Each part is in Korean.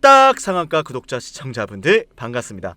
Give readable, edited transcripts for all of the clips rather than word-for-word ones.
뚝딱 상한가 구독자 시청자분들 반갑습니다.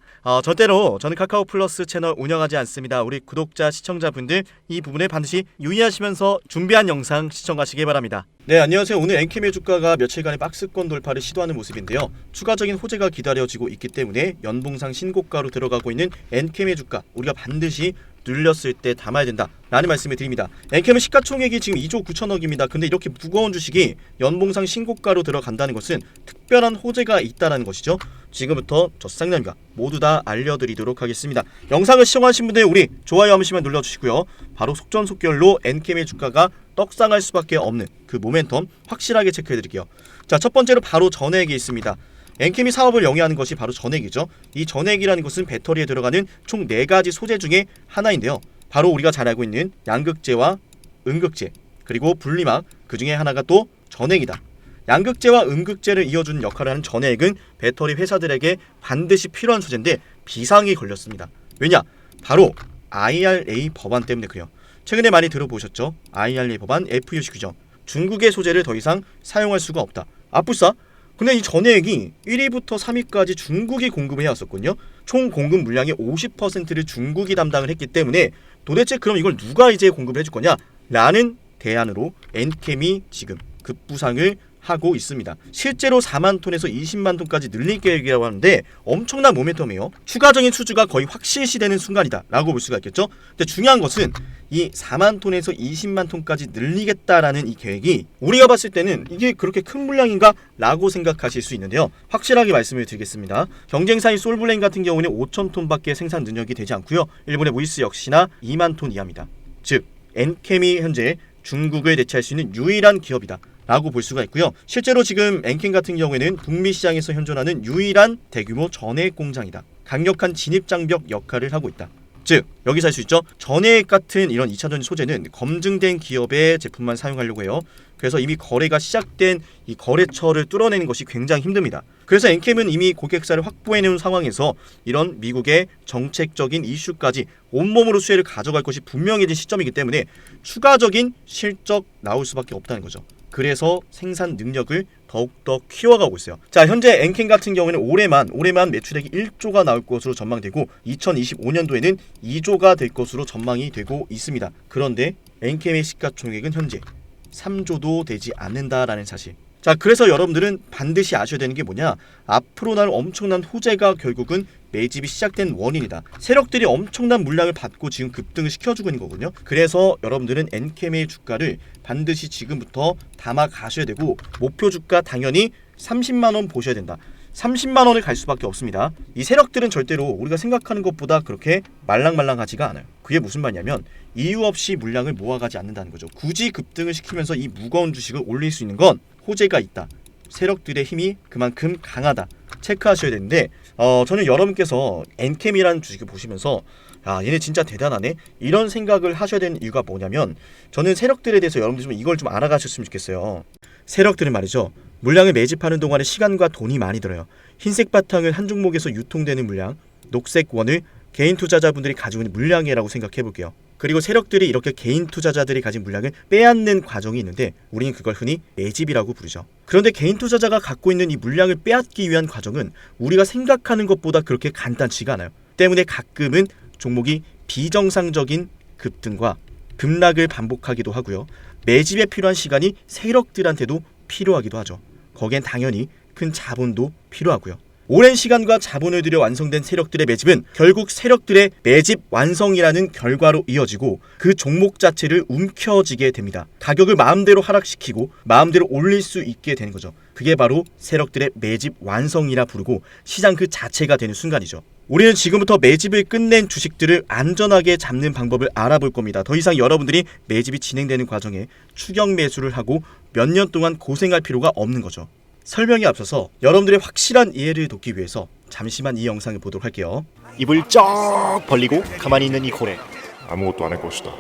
저는 카카오 플러스 채널 운영하지 않습니다. 우리 구독자 시청자분들 이 부분에 반드시 유의하시면서 준비한 영상 시청하시기 바랍니다. 네, 안녕하세요. 오늘 엔캠의 주가가 며칠간의 박스권 돌파를 시도하는 모습인데요. 추가적인 호재가 기다려지고 있기 때문에 연봉상 신고가로 들어가고 있는 엔캠의 주가 우리가 반드시 눌렸을 때 담아야 된다 라는 말씀을 드립니다. 엔캠은 시가총액이 지금 2조 9천억입니다. 근데 이렇게 무거운 주식이 연봉상 신고가로 들어간다는 것은 특별한 호재가 있다는 것이죠. 지금부터 저 쌍남이가 모두 다 알려드리도록 하겠습니다. 영상을 시청하신 분들 우리 좋아요 한 번씩만 눌러주시고요. 바로 속전속결로 엔캠의 주가가 떡상할 수밖에 없는 그 모멘텀 확실하게 체크해드릴게요. 자, 첫 번째로 바로 전액이 있습니다. 엔캠이 사업을 영위하는 것이 바로 전액이죠. 이 전액이라는 것은 배터리에 들어가는 총 4가지 소재 중에 하나인데요. 바로 우리가 잘 알고 있는 양극재와 음극재, 그리고 분리막, 그 중에 하나가 또 전액이다. 양극재와 음극재를 이어주는 역할을 하는 전액은 배터리 회사들에게 반드시 필요한 소재인데 비상이 걸렸습니다. 왜냐? 바로 IRA 법안 때문에 그래요. 최근에 많이 들어보셨죠? IRA 법안 FUC 규정. 중국의 소재를 더 이상 사용할 수가 없다. 아뿔싸? 근데 이 전액이 1위부터 3위까지 중국이 공급을 해왔었거든요. 총 공급 물량의 50%를 중국이 담당을 했기 때문에 도대체 그럼 이걸 누가 이제 공급을 해줄 거냐? 라는 대안으로 엔캠이 지금 급부상을 하고 있습니다. 실제로 4만 톤에서 20만 톤까지 늘릴 계획이라고 하는데 엄청난 모멘텀이에요. 추가적인 수주가 거의 확실시되는 순간이다 라고 볼 수가 있겠죠. 근데 중요한 것은 이 4만 톤에서 20만 톤까지 늘리겠다라는 이 계획이 우리가 봤을 때는 이게 그렇게 큰 물량인가? 라고 생각하실 수 있는데요. 확실하게 말씀을 드리겠습니다. 경쟁사인 솔블레인 같은 경우는 5천 톤밖에 생산 능력이 되지 않고요. 일본의 무이스 역시나 2만 톤 이하입니다. 즉 엔캠이 현재 중국을 대체할 수 있는 유일한 기업이다 라고 볼 수가 있고요. 실제로 지금 엔캠 같은 경우에는 북미 시장에서 현존하는 유일한 대규모 전해액 공장이다. 강력한 진입장벽 역할을 하고 있다. 즉 여기서 할 수 있죠. 전해액 같은 이런 2차전지 소재는 검증된 기업의 제품만 사용하려고 해요. 그래서 이미 거래가 시작된 이 거래처를 뚫어내는 것이 굉장히 힘듭니다. 그래서 엔캠은 이미 고객사를 확보해놓은 상황에서 이런 미국의 정책적인 이슈까지 온몸으로 수혜를 가져갈 것이 분명해진 시점이기 때문에 추가적인 실적 나올 수밖에 없다는 거죠. 그래서 생산 능력을 더욱더 키워가고 있어요. 자, 현재 엔캠 같은 경우에는 올해만 매출액이 1조가 나올 것으로 전망되고 2025년도에는 2조가 될 것으로 전망이 되고 있습니다. 그런데 엔캠의 시가총액은 현재 3조도 되지 않는다라는 사실. 자, 그래서 여러분들은 반드시 아셔야 되는 게 뭐냐? 앞으로 날 엄청난 호재가 결국은 매집이 시작된 원인이다. 세력들이 엄청난 물량을 받고 지금 급등을 시켜주고 있는 거거든요. 그래서 여러분들은 엔캠의 주가를 반드시 지금부터 담아 가셔야 되고 목표 주가 당연히 30만원 보셔야 된다. 30만원을 갈 수밖에 없습니다. 이 세력들은 절대로 우리가 생각하는 것보다 그렇게 말랑말랑하지가 않아요. 그게 무슨 말이냐면 이유 없이 물량을 모아가지 않는다는 거죠. 굳이 급등을 시키면서 이 무거운 주식을 올릴 수 있는 건 호재가 있다. 세력들의 힘이 그만큼 강하다. 체크하셔야 되는데 저는 여러분께서 엔캠이라는 주식을 보시면서 얘네 진짜 대단하네 이런 생각을 하셔야 되는 이유가 뭐냐면 저는 세력들에 대해서 여러분들 좀 이걸 좀 알아가셨으면 좋겠어요. 세력들은 말이죠. 물량을 매집하는 동안에 시간과 돈이 많이 들어요. 흰색 바탕을 한 종목에서 유통되는 물량, 녹색 원을 개인 투자자분들이 가지고 있는 물량이라고 생각해 볼게요. 그리고 세력들이 이렇게 개인 투자자들이 가진 물량을 빼앗는 과정이 있는데 우리는 그걸 흔히 매집이라고 부르죠. 그런데 개인 투자자가 갖고 있는 이 물량을 빼앗기 위한 과정은 우리가 생각하는 것보다 그렇게 간단치가 않아요. 때문에 가끔은 종목이 비정상적인 급등과 급락을 반복하기도 하고요. 매집에 필요한 시간이 세력들한테도 필요하기도 하죠. 거기엔 당연히 큰 자본도 필요하고요. 오랜 시간과 자본을 들여 완성된 세력들의 매집은 결국 세력들의 매집 완성이라는 결과로 이어지고 그 종목 자체를 움켜쥐게 됩니다. 가격을 마음대로 하락시키고 마음대로 올릴 수 있게 되는 거죠. 그게 바로 세력들의 매집 완성이라 부르고 시장 그 자체가 되는 순간이죠. 우리는 지금부터 매집을 끝낸 주식들을 안전하게 잡는 방법을 알아볼 겁니다. 더 이상 여러분들이 매집이 진행되는 과정에 추격 매수를 하고 몇 년 동안 고생할 필요가 없는 거죠. 설명에 앞서서 여러분들의 확실한 이해를 돕기 위해서 잠시만 이 영상을 보도록 할게요. 입을 쩍 벌리고 가만히 있는 이 고래. 아무것도 안 할 것이다.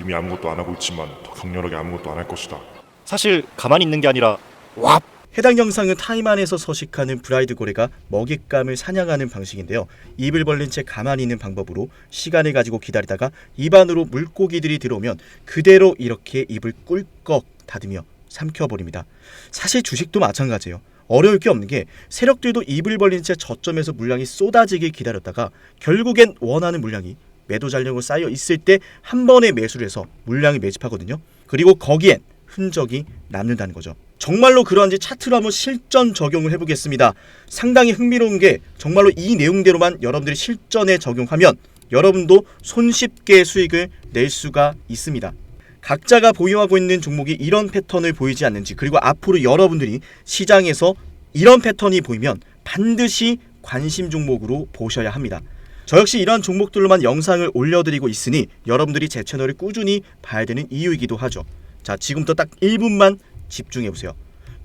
이미 아무것도 안 하고 있지만 더 강렬하게 아무것도 안 할 것이다. 사실 가만히 있는 게 아니라 왑! 해당 영상은 타임 안에서 서식하는 브라이드 고래가 먹잇감을 사냥하는 방식인데요. 입을 벌린 채 가만히 있는 방법으로 시간을 가지고 기다리다가 입 안으로 물고기들이 들어오면 그대로 이렇게 입을 꿀꺽 닫으며 삼켜버립니다. 사실 주식도 마찬가지예요. 어려울 게 없는 게 세력들도 입을 벌린 채 저점에서 물량이 쏟아지길 기다렸다가 결국엔 원하는 물량이 매도 잔량으로 쌓여 있을 때 한 번에 매수를 해서 물량을 매집하거든요. 그리고 거기엔 흔적이 남는다는 거죠. 정말로 그러한지 차트로 한번 실전 적용을 해보겠습니다. 상당히 흥미로운 게 정말로 이 내용대로만 여러분들이 실전에 적용하면 여러분도 손쉽게 수익을 낼 수가 있습니다. 각자가 보유하고 있는 종목이 이런 패턴을 보이지 않는지, 그리고 앞으로 여러분들이 시장에서 이런 패턴이 보이면 반드시 관심 종목으로 보셔야 합니다. 저 역시 이러한 종목들로만 영상을 올려드리고 있으니 여러분들이 제 채널을 꾸준히 봐야 되는 이유이기도 하죠. 자, 지금부터 딱 1분만 집중해보세요.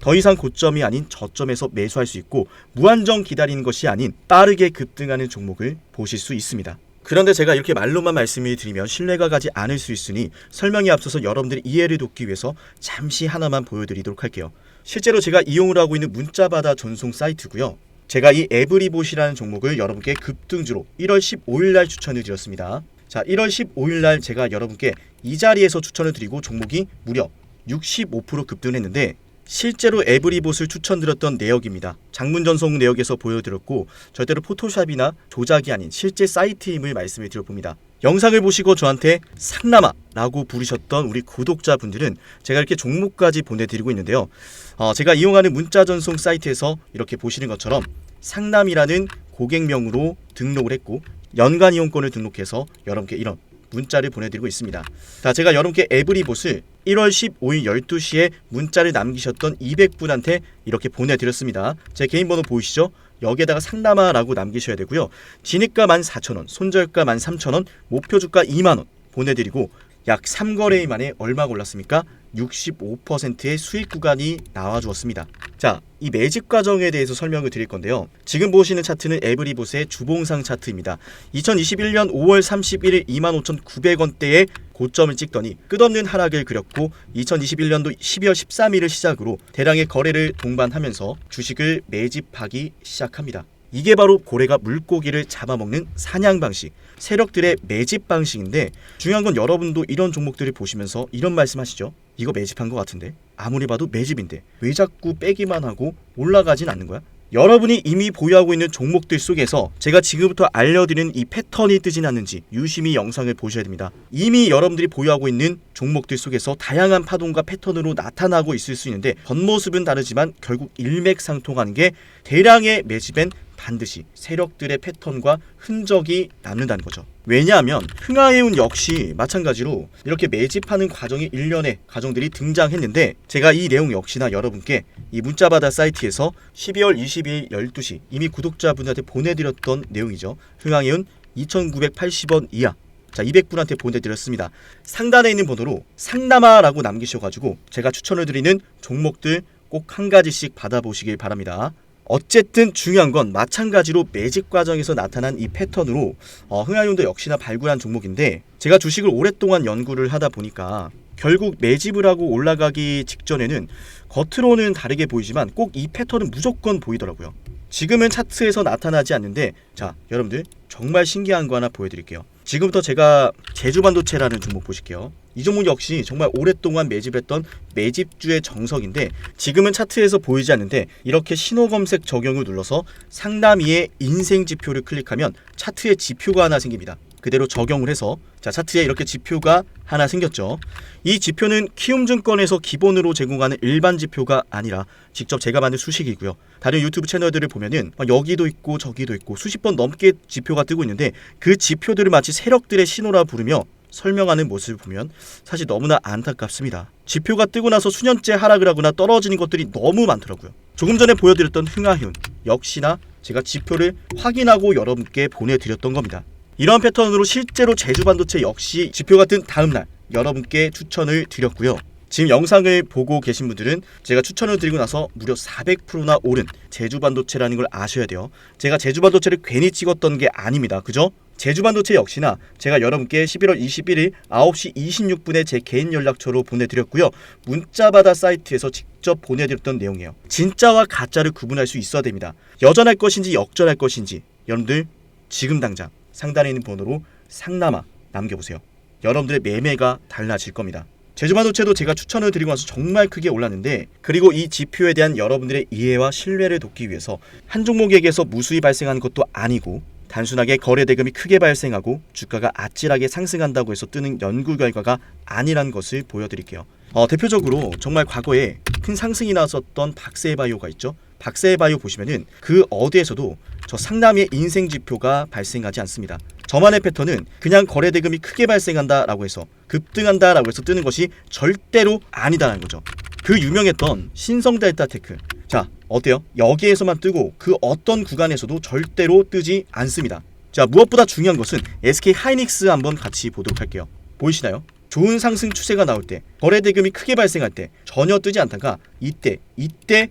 더 이상 고점이 아닌 저점에서 매수할 수 있고 무한정 기다리는 것이 아닌 빠르게 급등하는 종목을 보실 수 있습니다. 그런데 제가 이렇게 말로만 말씀을 드리면 신뢰가 가지 않을 수 있으니 설명에 앞서서 여러분들의 이해를 돕기 위해서 잠시 하나만 보여드리도록 할게요. 실제로 제가 이용을 하고 있는 문자바다 전송 사이트고요. 제가 이 에브리봇이라는 종목을 여러분께 급등주로 1월 15일날 추천을 드렸습니다. 자, 1월 15일날 제가 여러분께 이 자리에서 추천을 드리고 종목이 무려 65% 급등을 했는데 실제로 에브리봇을 추천드렸던 내역입니다. 장문전송 내역에서 보여드렸고 절대로 포토샵이나 조작이 아닌 실제 사이트임을 말씀을 드려봅니다. 영상을 보시고 저한테 상남아라고 부르셨던 우리 구독자분들은 제가 이렇게 종목까지 보내드리고 있는데요. 제가 이용하는 문자전송 사이트에서 이렇게 보시는 것처럼 상남이라는 고객명으로 등록을 했고 연간 이용권을 등록해서 여러분께 이런 문자를 보내드리고 있습니다. 자, 제가 여러분께 에브리봇을 1월 15일 12시에 문자를 남기셨던 200분한테 이렇게 보내드렸습니다. 제 개인 번호 보이시죠? 여기에다가 상남아라고 남기셔야 되고요. 진입가 14,000원, 손절가 13,000원, 목표주가 2만원 보내드리고 약 3거래일 만에 얼마가 올랐습니까? 65%의 수익 구간이 나와주었습니다. 자, 이 매집 과정에 대해서 설명을 드릴 건데요. 지금 보시는 차트는 에브리봇의 주봉상 차트입니다. 2021년 5월 31일 25,900원대에 고점을 찍더니 끝없는 하락을 그렸고 2021년도 12월 13일을 시작으로 대량의 거래를 동반하면서 주식을 매집하기 시작합니다. 이게 바로 고래가 물고기를 잡아먹는 사냥 방식, 세력들의 매집 방식인데 중요한 건 여러분도 이런 종목들을 보시면서 이런 말씀하시죠. 이거 매집한 것 같은데? 아무리 봐도 매집인데 왜 자꾸 빼기만 하고 올라가진 않는 거야? 여러분이 이미 보유하고 있는 종목들 속에서 제가 지금부터 알려드리는 이 패턴이 뜨진 않는지 유심히 영상을 보셔야 됩니다. 이미 여러분들이 보유하고 있는 종목들 속에서 다양한 파동과 패턴으로 나타나고 있을 수 있는데 겉모습은 다르지만 결국 일맥상통하는 게 대량의 매집엔 반드시 세력들의 패턴과 흔적이 남는다는 거죠. 왜냐하면 흥하해운 역시 마찬가지로 이렇게 매집하는 과정이 일련의 과정들이 등장했는데 제가 이 내용 역시나 여러분께 이 문자바다 사이트에서 12월 22일 12시 이미 구독자분들한테 보내드렸던 내용이죠. 흥하해운 2,980원 이하. 자, 200분한테 보내드렸습니다. 상단에 있는 번호로 상남아라고 남기셔가지고 제가 추천을 드리는 종목들 꼭 한 가지씩 받아보시길 바랍니다. 어쨌든 중요한 건 마찬가지로 매집 과정에서 나타난 이 패턴으로 흥하해운도 역시나 발굴한 종목인데 제가 주식을 오랫동안 연구를 하다 보니까 결국 매집을 하고 올라가기 직전에는 겉으로는 다르게 보이지만 꼭 이 패턴은 무조건 보이더라고요. 지금은 차트에서 나타나지 않는데 자, 여러분들 정말 신기한 거 하나 보여드릴게요. 지금부터 제가 제주반도체라는 종목 보실게요. 이 종목 역시 정말 오랫동안 매집했던 매집주의 정석인데 지금은 차트에서 보이지 않는데 이렇게 신호 검색 적용을 눌러서 상남이의 인생 지표를 클릭하면 차트에 지표가 하나 생깁니다. 그대로 적용을 해서 자, 차트에 이렇게 지표가 하나 생겼죠. 이 지표는 키움증권에서 기본으로 제공하는 일반 지표가 아니라 직접 제가 만든 수식이고요. 다른 유튜브 채널들을 보면은 여기도 있고 저기도 있고 수십 번 넘게 지표가 뜨고 있는데 그 지표들을 마치 세력들의 신호라 부르며 설명하는 모습을 보면 사실 너무나 안타깝습니다. 지표가 뜨고 나서 수년째 하락을 하거나 떨어지는 것들이 너무 많더라고요. 조금 전에 보여드렸던 흥하해운 역시나 제가 지표를 확인하고 여러분께 보내드렸던 겁니다. 이런 패턴으로 실제로 제주반도체 역시 지표가 뜬 다음날 여러분께 추천을 드렸고요. 지금 영상을 보고 계신 분들은 제가 추천을 드리고 나서 무려 400%나 오른 제주반도체라는 걸 아셔야 돼요. 제가 제주반도체를 괜히 찍었던 게 아닙니다. 그죠? 제주반도체 역시나 제가 여러분께 11월 21일 9시 26분에 제 개인 연락처로 보내드렸고요. 문자바다 사이트에서 직접 보내드렸던 내용이에요. 진짜와 가짜를 구분할 수 있어야 됩니다. 여전할 것인지 역전할 것인지 여러분들 지금 당장 상단에 있는 번호로 상남아 남겨보세요. 여러분들의 매매가 달라질 겁니다. 제주반도체도 제가 추천을 드리고 나서 정말 크게 올랐는데, 그리고 이 지표에 대한 여러분들의 이해와 신뢰를 돕기 위해서 한 종목에게서 무수히 발생하는 것도 아니고 단순하게 거래 대금이 크게 발생하고 주가가 아찔하게 상승한다고 해서 뜨는 연구 결과가 아니란 것을 보여드릴게요. 대표적으로 정말 과거에 큰 상승이 나왔었던 박세바이오가 있죠. 박세바이오 보시면은 그 어디에서도 저 상남의 인생 지표가 발생하지 않습니다. 저만의 패턴은 그냥 거래 대금이 크게 발생한다라고 해서 급등한다라고 해서 뜨는 것이 절대로 아니다라는 거죠. 그 유명했던 신성델타테크, 자 어때요? 여기에서만 뜨고 그 어떤 구간에서도 절대로 뜨지 않습니다. 자, 무엇보다 중요한 것은 SK 하이닉스 한번 같이 보도록 할게요. 보이시나요? 좋은 상승 추세가 나올 때, 거래 대금이 크게 발생할 때 전혀 뜨지 않다가 이때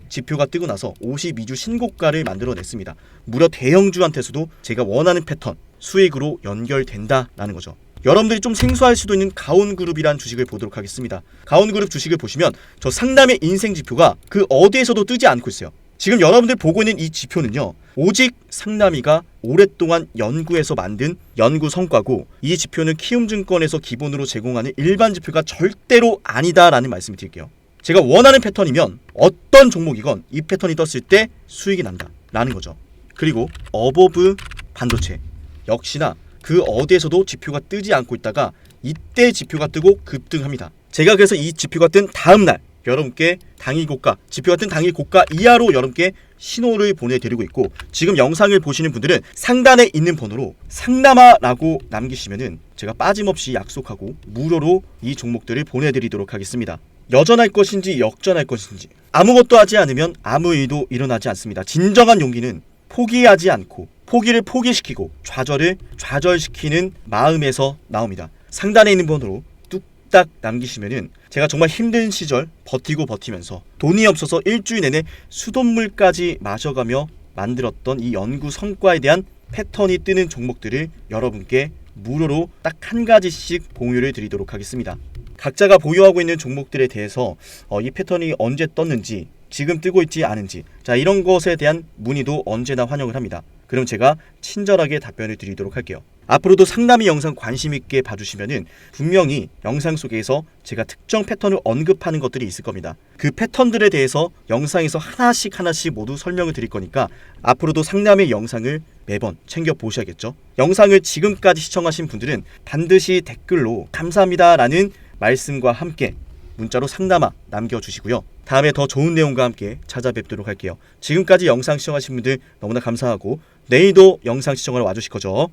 지표가 뜨고 나서 52주 신고가를 만들어냈습니다. 무려 대형주한테서도 제가 원하는 패턴, 수익으로 연결된다라는 거죠. 여러분들이 좀 생소할 수도 있는 가온그룹이란 주식을 보도록 하겠습니다. 가온그룹 주식을 보시면 저 상남의 인생 지표가 그 어디에서도 뜨지 않고 있어요. 지금 여러분들 보고 있는 이 지표는요, 오직 상남이가 오랫동안 연구해서 만든 연구 성과고, 이 지표는 키움증권에서 기본으로 제공하는 일반 지표가 절대로 아니다라는 말씀을 드릴게요. 제가 원하는 패턴이면 어떤 종목이건 이 패턴이 떴을 때 수익이 난다 라는 거죠. 그리고 어버브 반도체 역시나 그 어디에서도 지표가 뜨지 않고 있다가 이때 지표가 뜨고 급등합니다. 제가 그래서 이 지표가 뜬 다음날 여러분께 당일고가, 지표가 뜬 당일고가 이하로 여러분께 신호를 보내드리고 있고, 지금 영상을 보시는 분들은 상단에 있는 번호로 상남아라고 남기시면은 제가 빠짐없이 약속하고 무료로 이 종목들을 보내드리도록 하겠습니다. 여전할 것인지 역전할 것인지 아무것도 하지 않으면 아무 일도 일어나지 않습니다. 진정한 용기는 포기하지 않고 포기를 포기시키고 좌절을 좌절시키는 마음에서 나옵니다. 상단에 있는 번호로 뚝딱 남기시면은 제가 정말 힘든 시절 버티면서 돈이 없어서 일주일 내내 수돗물까지 마셔가며 만들었던 이 연구 성과에 대한 패턴이 뜨는 종목들을 여러분께 무료로 딱 한 가지씩 공유를 드리도록 하겠습니다. 각자가 보유하고 있는 종목들에 대해서 이 패턴이 언제 떴는지, 지금 뜨고 있지 않은지, 자 이런 것에 대한 문의도 언제나 환영을 합니다. 그럼 제가 친절하게 답변을 드리도록 할게요. 앞으로도 상담이 영상 관심 있게 봐주시면은 분명히 영상 속에서 제가 특정 패턴을 언급하는 것들이 있을 겁니다. 그 패턴들에 대해서 영상에서 하나씩 모두 설명을 드릴 거니까 앞으로도 상담의 영상을 매번 챙겨 보셔야겠죠. 영상을 지금까지 시청하신 분들은 반드시 댓글로 감사합니다라는 말씀과 함께 문자로 상담아 남겨주시고요. 다음에 더 좋은 내용과 함께 찾아뵙도록 할게요. 지금까지 영상 시청하신 분들 너무나 감사하고 내일도 영상 시청하러 와주실 거죠.